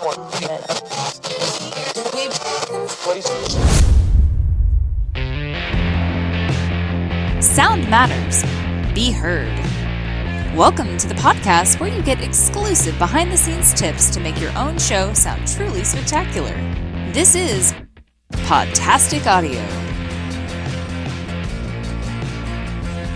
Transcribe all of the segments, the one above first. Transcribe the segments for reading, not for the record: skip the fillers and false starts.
Sound matters. Be heard. Welcome to the podcast where you get exclusive behind-the-scenes tips to make your own show sound truly spectacular. This is Podtastic Audio.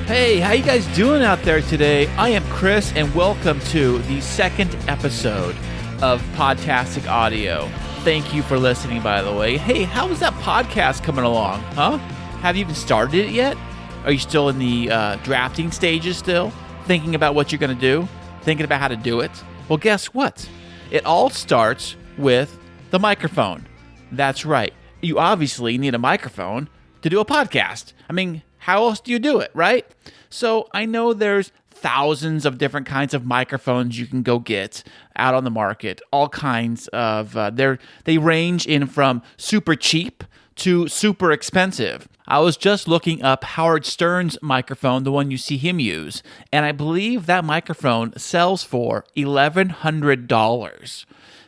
Hey, how you guys doing out there today? I am Chris, and welcome to the second episode of Podtastic Audio. Thank you for listening, by the way. Hey, how is that podcast coming along, huh? Have you even started it yet? Are you still in the drafting stages still? Thinking about what you're going to do? Thinking about how to do it? Well, guess what? It all starts with the microphone. That's right. You obviously need a microphone to do a podcast. I mean, how else do you do it, right? So I know there's thousands of different kinds of microphones you can go get out on the market. All kinds of, they range in from super cheap to super expensive. I was just looking up Howard Stern's microphone, the one you see him use, and I believe that microphone sells for $1,100.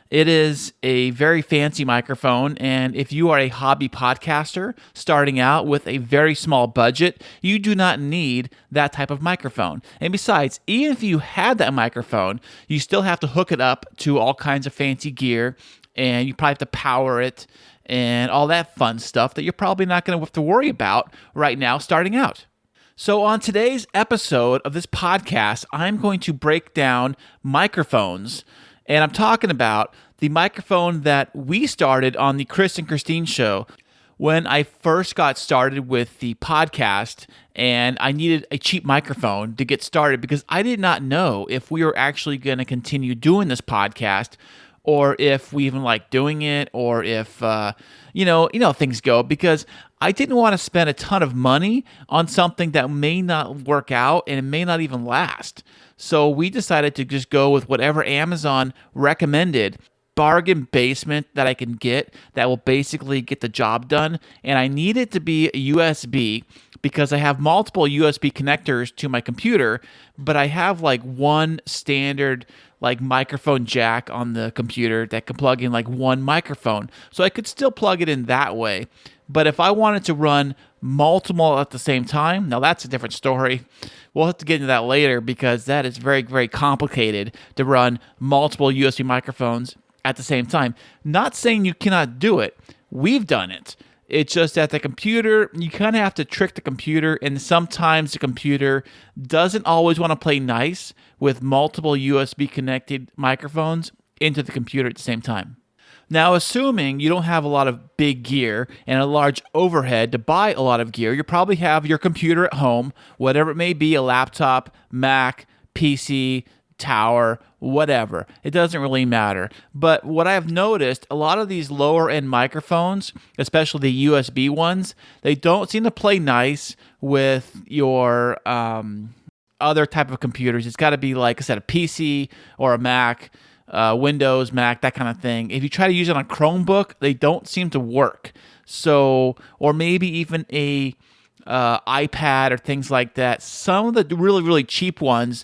It is a very fancy microphone, and if you are a hobby podcaster starting out with a very small budget, you do not need that type of microphone. And besides, even if you had that microphone, you still have to hook it up to all kinds of fancy gear, and you probably have to power it and all that fun stuff that you're probably not going to have to worry about right now starting out. So on today's episode of this podcast, I'm going to break down microphones, and I'm talking about the microphone that we started on the Chris and Christine show when I first got started with the podcast, and I needed a cheap microphone to get started because I did not know if we were actually going to continue doing this podcast or if we even like doing it, or if, things go, because I didn't want to spend a ton of money on something that may not work out and it may not even last. So we decided to just go with whatever Amazon recommended, bargain basement that I can get that will basically get the job done. And I need it to be a USB because I have multiple USB connectors to my computer, but I have like one standard like microphone jack on the computer that can plug in like one microphone. So I could still plug it in that way. But if I wanted to run multiple at the same time, now that's a different story. We'll have to get into that later because that is very, very complicated to run multiple USB microphones at the same time. Not saying you cannot do it. We've done it. It's just that the computer, you kind of have to trick the computer, and sometimes the computer doesn't always want to play nice with multiple USB connected microphones into the computer at the same time. Now, assuming you don't have a lot of big gear and a large overhead to buy a lot of gear, you probably have your computer at home, whatever it may be, a laptop, Mac, PC, tower, whatever. It doesn't really matter. But what I've noticed, a lot of these lower end microphones, especially the USB ones, they don't seem to play nice with your other type of computers. It's got to be like I said, a PC or a Mac, Windows, Mac, that kind of thing. If you try to use it on Chromebook, they don't seem to work. So, or maybe even a iPad or things like that. Some of the really, really cheap ones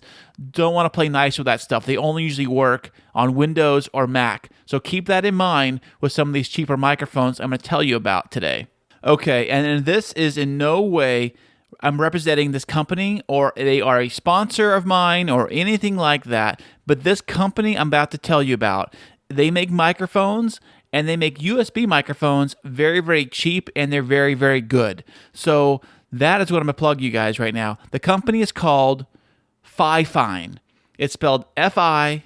don't want to play nice with that stuff. They only usually work on Windows or Mac. So keep that in mind with some of these cheaper microphones I'm going to tell you about today. Okay, and this is in no way I'm representing this company or they are a sponsor of mine or anything like that. But this company I'm about to tell you about, they make microphones and they make USB microphones very, very cheap, and they're very, very good. So that is what I'm going to plug you guys right now. The company is called FIFINE. It's spelled FIFINE.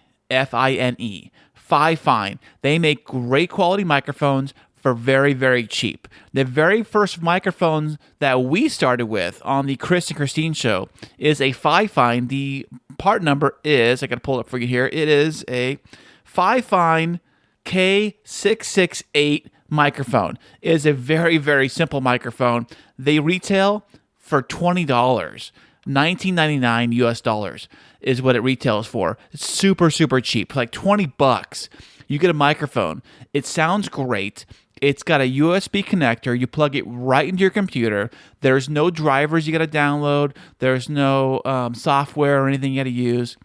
FIFINE. They make great quality microphones for very, very cheap. The very first microphone that we started with on the Chris and Christine show is a FIFINE. The part number is, I got to pull it up for you here. It is a FIFINE K668 microphone. It is a very, very simple microphone. They retail for $20, $19.99 US dollars is what it retails for. It's super, super cheap, like $20. You get a microphone. It sounds great. It's got a USB connector. You plug it right into your computer. There's no drivers you got to download. There's no software or anything you got to use.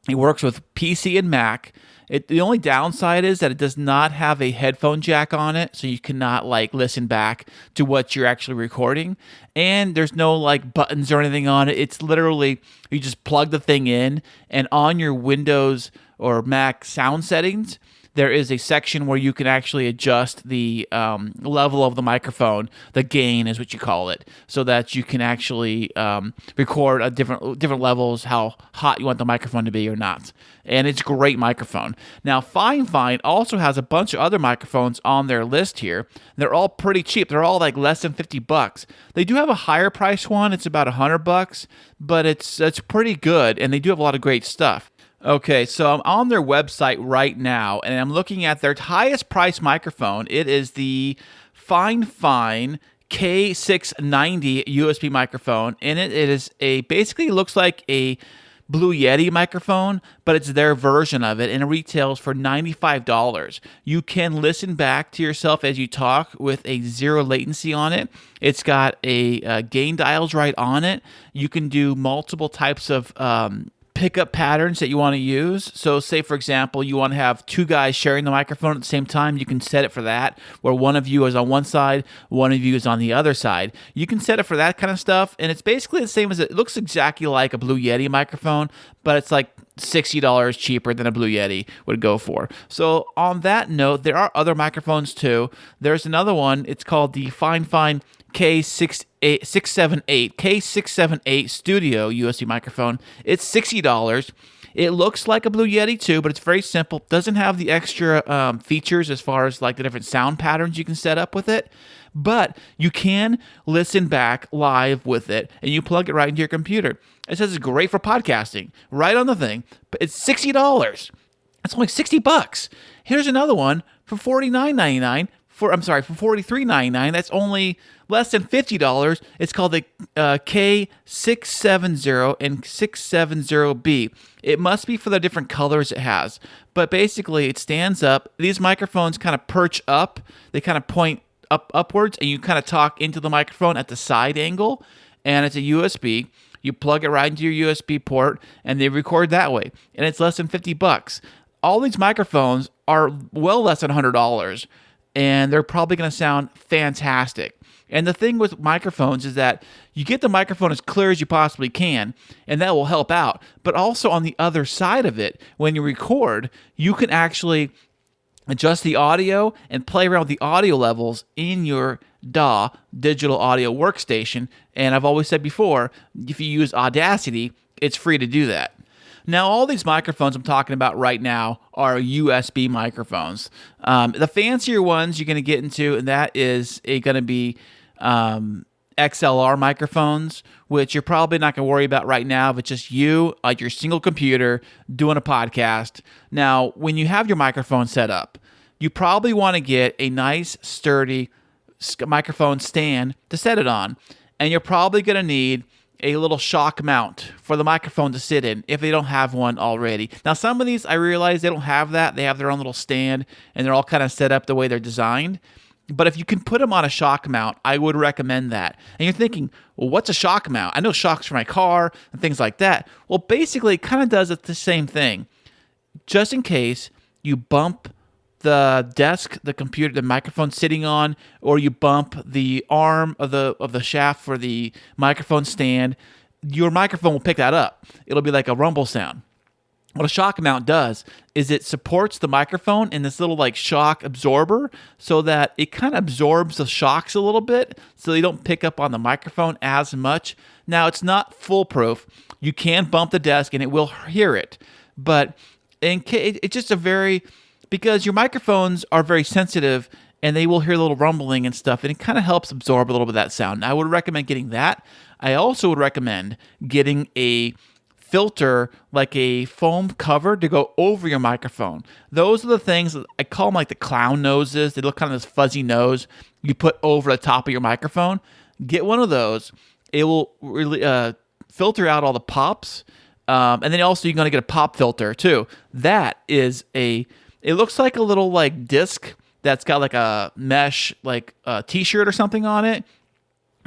It works with PC and Mac. The only downside is that it does not have a headphone jack on it, so you cannot like listen back to what you're actually recording. And there's no like buttons or anything on it. It's literally you just plug the thing in, and on your Windows or Mac sound settings, there is a section where you can actually adjust the level of the microphone. The gain is what you call it, so that you can actually record at different levels, how hot you want the microphone to be or not. And it's a great microphone. Now, FIFINE also has a bunch of other microphones on their list here. They're all pretty cheap. They're all like less than $50. They do have a higher price one. It's about $100, but it's pretty good, and they do have a lot of great stuff. Okay, so I'm on their website right now, and I'm looking at their highest price microphone. It is the FIFINE K690 USB microphone, and it is basically looks like a Blue Yeti microphone, but it's their version of it, and it retails for $95. You can listen back to yourself as you talk with a zero latency on it. It's got a gain dials right on it. You can do multiple types of pickup patterns that you want to use. So say, for example, you want to have two guys sharing the microphone at the same time. You can set it for that, where one of you is on one side, one of you is on the other side. You can set it for that kind of stuff, and it's basically the same it looks exactly like a Blue Yeti microphone, but it's like $60 cheaper than a Blue Yeti would go for. So on that note, there are other microphones too. There's another one. It's called the FIFINE K678 Studio USB microphone. It's $60. It looks like a Blue Yeti too, but it's very simple. Doesn't have the extra features as far as like the different sound patterns you can set up with it, but you can listen back live with it, and you plug it right into your computer. It says it's great for podcasting, right on the thing, but it's $60. It's only $60. Here's another one for $49.99. For $43.99. That's only less than $50. It's called the K670 and 670B. It must be for the different colors it has. But basically, it stands up. These microphones kind of perch up. They kind of point upwards, and you kind of talk into the microphone at the side angle. And it's a USB. You plug it right into your USB port, and they record that way. And it's less than $50. All these microphones are well less than $100. And they're probably going to sound fantastic. And the thing with microphones is that you get the microphone as clear as you possibly can, and that will help out. But also on the other side of it, when you record, you can actually adjust the audio and play around with the audio levels in your DAW, digital audio workstation. And I've always said before, if you use Audacity, it's free to do that. Now, all these microphones I'm talking about right now are USB microphones. The fancier ones you're going to get into, and that is going to be XLR microphones, which you're probably not going to worry about right now, but just you, like your single computer, doing a podcast. Now, when you have your microphone set up, you probably want to get a nice, sturdy microphone stand to set it on, and you're probably going to need a little shock mount for the microphone to sit in if they don't have one already. Now, some of these, I realize they don't have that. They have their own little stand, and they're all kind of set up the way they're designed. But if you can put them on a shock mount, I would recommend that. And you're thinking, well, what's a shock mount? I know shocks for my car and things like that. Well, basically, it kind of does the same thing. Just in case you bump the desk, the computer, the microphone sitting on, or you bump the arm of the shaft for the microphone stand, your microphone will pick that up. It'll be like a rumble sound. What a shock mount does is it supports the microphone in this little like shock absorber so that it kind of absorbs the shocks a little bit so they don't pick up on the microphone as much. Now, it's not foolproof. You can bump the desk and it will hear it, but it's just because your microphones are very sensitive and they will hear a little rumbling and stuff, and it kind of helps absorb a little bit of that sound. I would recommend getting that. I also would recommend getting a filter, like a foam cover, to go over your microphone. Those are the things, I call them like the clown noses. They look kind of this fuzzy nose you put over the top of your microphone. Get one of those. It will really filter out all the pops. And then also you're going to get a pop filter too. That is it looks like a little like disc that's got like a mesh, like a t-shirt or something on it.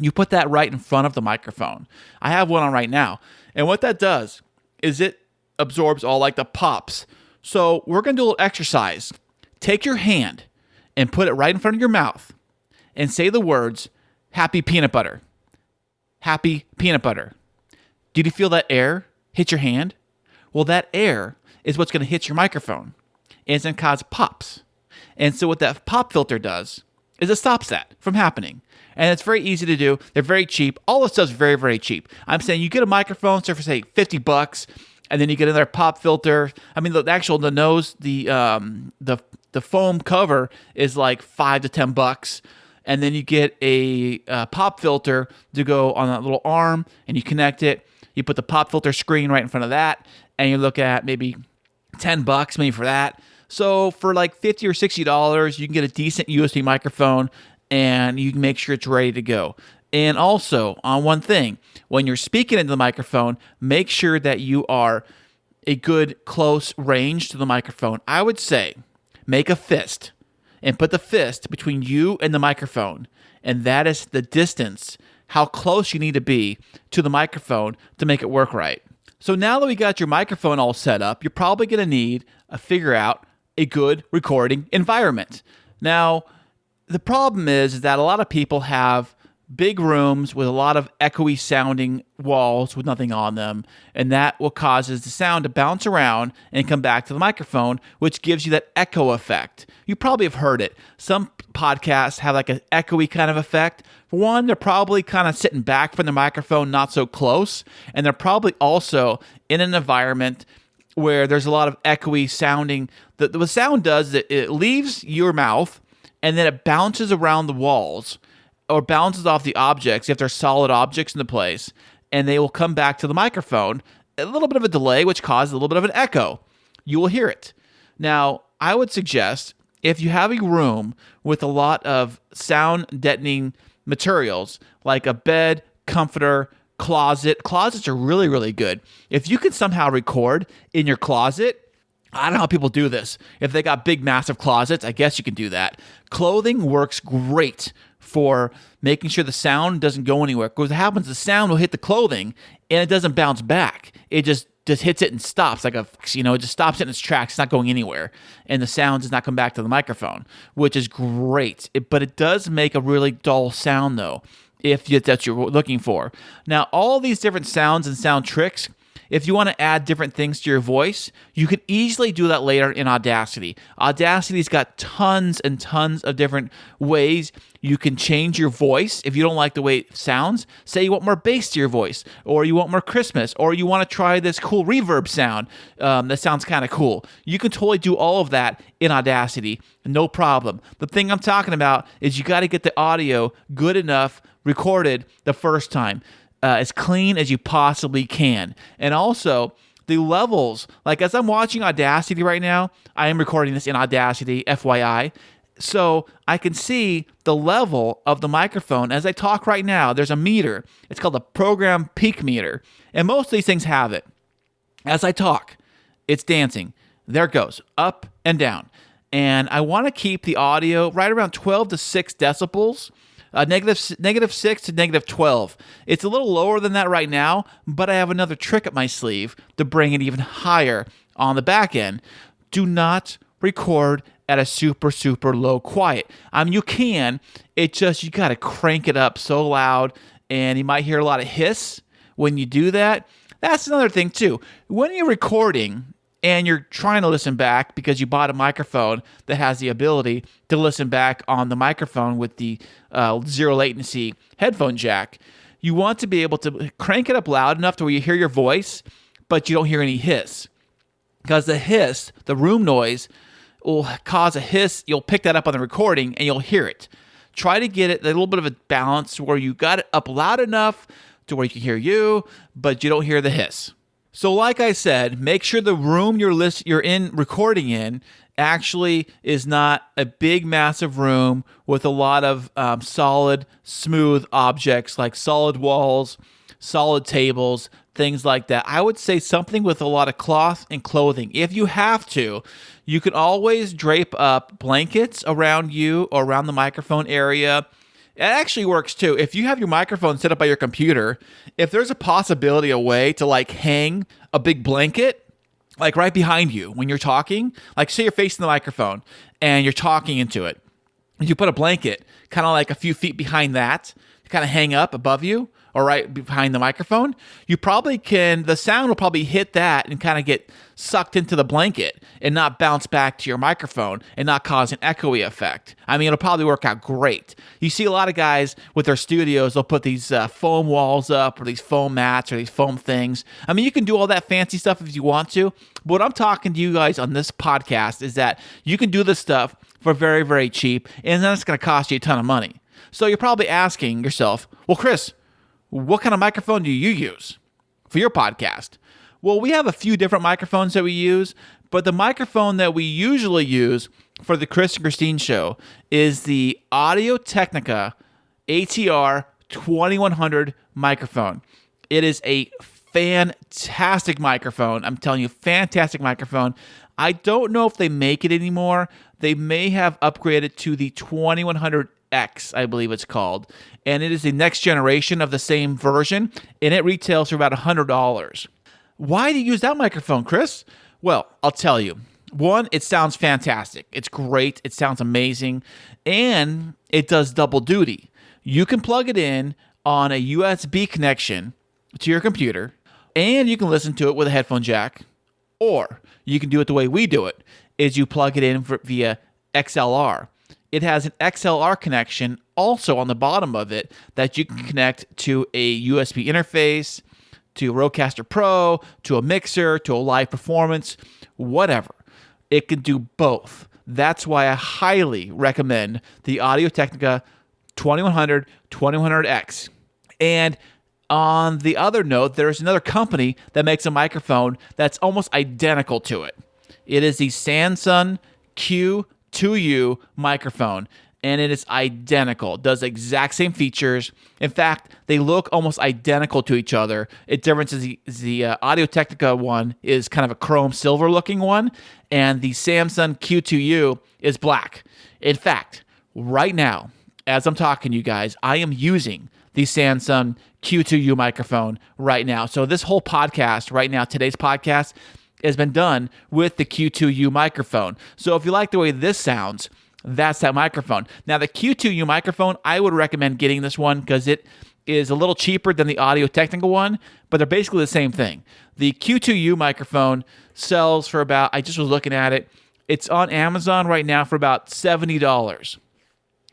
You put that right in front of the microphone. I have one on right now. And what that does is it absorbs all like the pops So we're going to do a little exercise. Take your hand and put it right in front of your mouth and say the words, happy peanut butter. Happy peanut butter. Did you feel that air hit your hand? Well, that air is what's going to hit your microphone. And it's going to cause pops. And so what that pop filter does is it stops that from happening. And it's very easy to do. They're very cheap. All this stuff's very, very cheap. I'm saying you get a microphone for, say, $50, and then you get another pop filter. I mean, the nose, the foam cover is like $5 to $10. And then you get a pop filter to go on that little arm, and you connect it. You put the pop filter screen right in front of that, and you look at maybe $10 maybe for that. So for like $50 or $60, you can get a decent USB microphone, and you can make sure it's ready to go. And also, on one thing, when you're speaking into the microphone, make sure that you are a good close range to the microphone. I would say make a fist and put the fist between you and the microphone. And that is the distance, how close you need to be to the microphone to make it work right. So now that we got your microphone all set up, you're probably going to need to figure out a good recording environment. Now, the problem is that a lot of people have big rooms with a lot of echoey sounding walls with nothing on them, and that will causes the sound to bounce around and come back to the microphone, which gives you that echo effect. You probably have heard it. Some podcasts have like an echoey kind of effect. For one, they're probably kind of sitting back from the microphone, not so close, and they're probably also in an environment where there's a lot of echoey sounding. The sound does is it leaves your mouth, and then it bounces around the walls or bounces off the objects if they're solid objects in the place, and they will come back to the microphone. A little bit of a delay, which causes a little bit of an echo. You will hear it. Now, I would suggest if you have a room with a lot of sound deadening materials, like a bed, comforter, closets are really, really good. If you can somehow record in your closet, I don't know how people do this. If they got big, massive closets, I guess you can do that. Clothing works great for making sure the sound doesn't go anywhere. Because what happens, the sound will hit the clothing and it doesn't bounce back. It just hits it and stops, it just stops it in its tracks. It's not going anywhere. And the sound does not come back to the microphone, which is great. But it does make a really dull sound, though, if that's what you're looking for. Now, all these different sounds and sound tricks, if you want to add different things to your voice, you can easily do that later in Audacity. Audacity's got tons and tons of different ways you can change your voice. If you don't like the way it sounds, say you want more bass to your voice, or you want more crispness, or you want to try this cool reverb sound that sounds kind of cool. You can totally do all of that in Audacity, no problem. The thing I'm talking about is you got to get the audio good enough recorded the first time. As clean as you possibly can. And also, the levels, like as I'm watching Audacity right now, I am recording this in Audacity, FYI, so I can see the level of the microphone. As I talk right now, there's a meter. It's called the program peak meter. And most of these things have it. As I talk, it's dancing. There it goes, up and down. And I want to keep the audio right around 12 to 6 decibels. -6 to -12. It's a little lower than that right now, but I have another trick up my sleeve to bring it even higher on the back end. Do not record at a super, super low quiet. You can. It's just you got to crank it up so loud, and you might hear a lot of hiss when you do that. That's another thing, too. When you're recording and you're trying to listen back because you bought a microphone that has the ability to listen back on the microphone with the zero latency headphone jack, you want to be able to crank it up loud enough to where you hear your voice, but you don't hear any hiss. Because the hiss, the room noise, will cause a hiss. You'll pick that up on the recording and you'll hear it. Try to get it a little bit of a balance where you got it up loud enough to where you can hear you, but you don't hear the hiss. So like I said, make sure the room you're in recording in actually is not a big, massive room with a lot of solid, smooth objects like solid walls, solid tables, things like that. I would say something with a lot of cloth and clothing. If you have to, you can always drape up blankets around you or around the microphone area. It actually works too. If you have your microphone set up by your computer, if there's a possibility, a way to like hang a big blanket like right behind you when you're talking. Like say you're facing the microphone and you're talking into it. You put a blanket kind of like a few feet behind that, kind of hang up above you or right behind the microphone. The sound will probably hit that and kind of get sucked into the blanket and not bounce back to your microphone and not cause an echoey effect. I mean, it'll probably work out great. You see a lot of guys with their studios, they'll put these foam walls up or these foam mats or these foam things. I mean, you can do all that fancy stuff if you want to. But what I'm talking to you guys on this podcast is that you can do this stuff for very, very cheap, and then it's going to cost you a ton of money. So you're probably asking yourself, well, Chris, what kind of microphone do you use for your podcast? Well, we have a few different microphones that we use, but the microphone that we usually use for the Chris and Christine show is the Audio-Technica ATR 2100 microphone. It is a fantastic microphone. I'm telling you, fantastic microphone. I don't know if they make it anymore. They may have upgraded to the 2100X, I believe it's called. And it is the next generation of the same version, and it retails for about $100. Why do you use that microphone, Chris? Well, I'll tell you. One, it sounds fantastic. It's great. It sounds amazing. And it does double duty. You can plug it in on a USB connection to your computer, and you can listen to it with a headphone jack. Or you can do it the way we do it, is you plug it in via XLR. It has an XLR connection also on the bottom of it that you can connect to a USB interface, to a Rodecaster Pro, to a mixer, to a live performance, whatever. It can do both. That's why I highly recommend the Audio-Technica 2100, 2100X. And on the other note, there's another company that makes a microphone that's almost identical to it. It is the Samson Q2U microphone, and it is identical. It does the exact same features. In fact, they look almost identical to each other. It difference is the Audio-Technica one is kind of a chrome silver looking one, and the Samson Q2U is black. In fact, right now, as I'm talking to you guys, I am using the Samson Q2U microphone right now. So this whole podcast right now, today's podcast, has been done with the Q2U microphone. So if you like the way this sounds, that's that microphone. Now the Q2U microphone, I would recommend getting this one because it is a little cheaper than the Audio-Technica one, but they're basically the same thing. The Q2U microphone sells for about, I just was looking at it, it's on Amazon right now for about $70.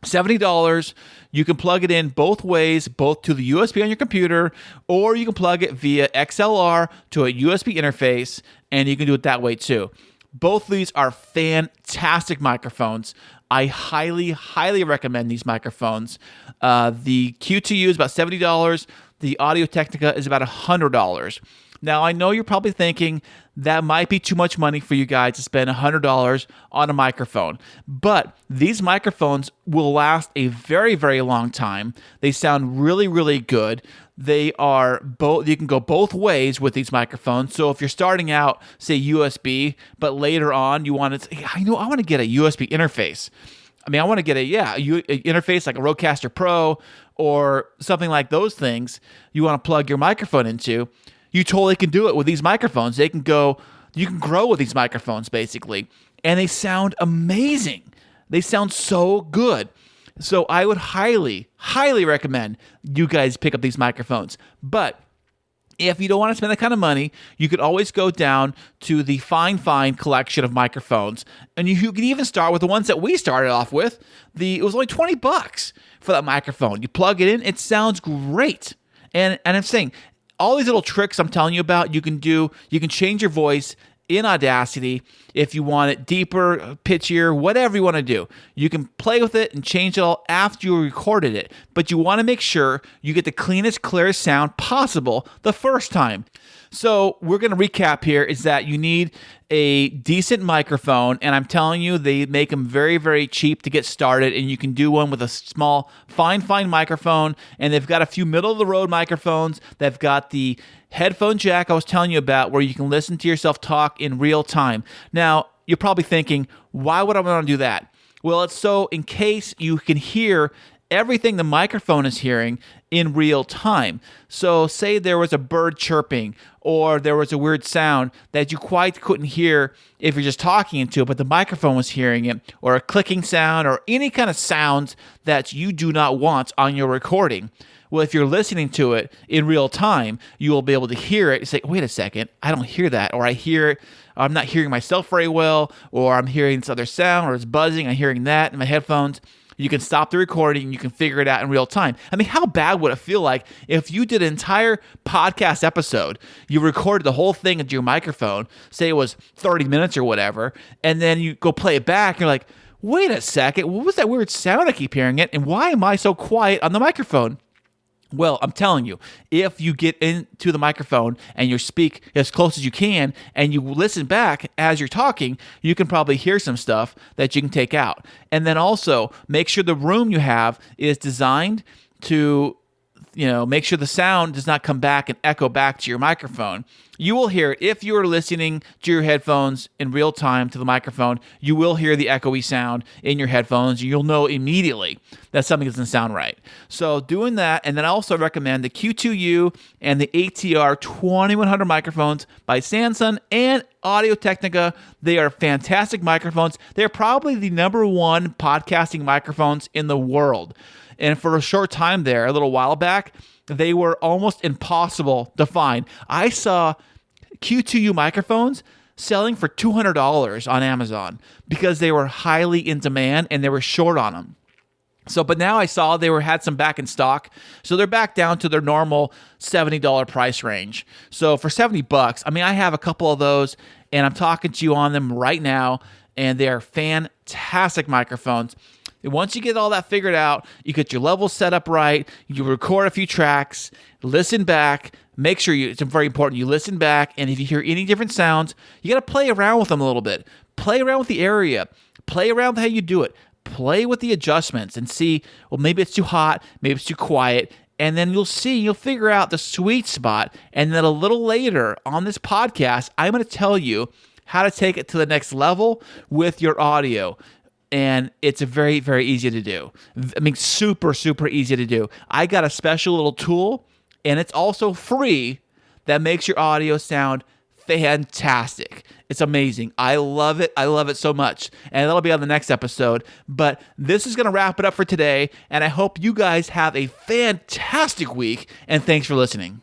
$70. You can plug it in both ways, both to the USB on your computer, or you can plug it via XLR to a USB interface, and you can do it that way too. Both of these are fantastic microphones. I highly, highly recommend these microphones. The Q2U is about $70. The Audio-Technica is about $100. Now, I know you're probably thinking that might be too much money for you guys to spend $100 on a microphone, but these microphones will last a very, very long time. They sound really, really good. They are both. You can go both ways with these microphones. So if you're starting out, say USB, but later on you want to, I want to get a USB interface. I mean, I want to get a interface like a Rodecaster Pro or something like those things. You want to plug your microphone into. You totally can do it with these microphones. You can grow with these microphones basically, and they sound amazing. They sound so good. So I would highly, highly recommend you guys pick up these microphones. But if you don't want to spend that kind of money, you could always go down to the FIFINE collection of microphones, and you can even start with the ones that we started off with. It was only $20 for that microphone. You plug it in, it sounds great. And I'm saying, all these little tricks I'm telling you about, you can change your voice in Audacity if you want it deeper, pitchier, whatever you want to do. You can play with it and change it all after you recorded it, but you want to make sure you get the cleanest, clearest sound possible the first time. So we're going to recap here is that you need a decent microphone, and I'm telling you, they make them very, very cheap to get started, and you can do one with a small, fine microphone, and they've got a few middle-of-the-road microphones. They've got the headphone jack I was telling you about where you can listen to yourself talk in real time. Now, you're probably thinking, why would I want to do that? Well, it's so in case you can hear everything the microphone is hearing in real time. So say there was a bird chirping or there was a weird sound that you quite couldn't hear if you're just talking into it, but the microphone was hearing it, or a clicking sound or any kind of sounds that you do not want on your recording. Well, if you're listening to it in real time, you will be able to hear it and say, wait a second, I don't hear that. Or I'm not hearing myself very well, or I'm hearing this other sound, or it's buzzing, I'm hearing that in my headphones. You can stop the recording and you can figure it out in real time. I mean, how bad would it feel like if you did an entire podcast episode, you recorded the whole thing into your microphone, say it was 30 minutes or whatever, and then you go play it back and you're like, wait a second, what was that weird sound I keep hearing it, and why am I so quiet on the microphone? Well, I'm telling you, if you get into the microphone and you speak as close as you can and you listen back as you're talking, you can probably hear some stuff that you can take out. And then also make sure the room you have is designed to, make sure the sound does not come back and echo back to your microphone. You will hear it if you are listening to your headphones in real time to the microphone. You will hear the echoey sound in your headphones. You'll know immediately that something doesn't sound right. So doing that, and then I also recommend the Q2U and the ATR 2100 microphones by Samson and Audio-Technica. They are fantastic microphones. They're probably the number one podcasting microphones in the world. And for a short time there, a little while back, they were almost impossible to find. I saw Q2U microphones selling for $200 on Amazon because they were highly in demand and they were short on them. But now I saw they had some back in stock, so they're back down to their normal $70 price range. So for $70, I mean, I have a couple of those, and I'm talking to you on them right now, and they are fantastic microphones. Once you get all that figured out, you get your levels set up right, you record a few tracks, listen back, make sure it's very important, you listen back, and if you hear any different sounds, you got to play around with them a little bit. Play around with the area. Play around with how you do it. Play with the adjustments and see, well, maybe it's too hot, maybe it's too quiet, and then you'll figure out the sweet spot, and then a little later on this podcast, I'm going to tell you how to take it to the next level with your audio. And it's very, very easy to do. I mean, super, super easy to do. I got a special little tool, and it's also free, that makes your audio sound fantastic. It's amazing. I love it. I love it so much. And that'll be on the next episode. But this is going to wrap it up for today. And I hope you guys have a fantastic week. And thanks for listening.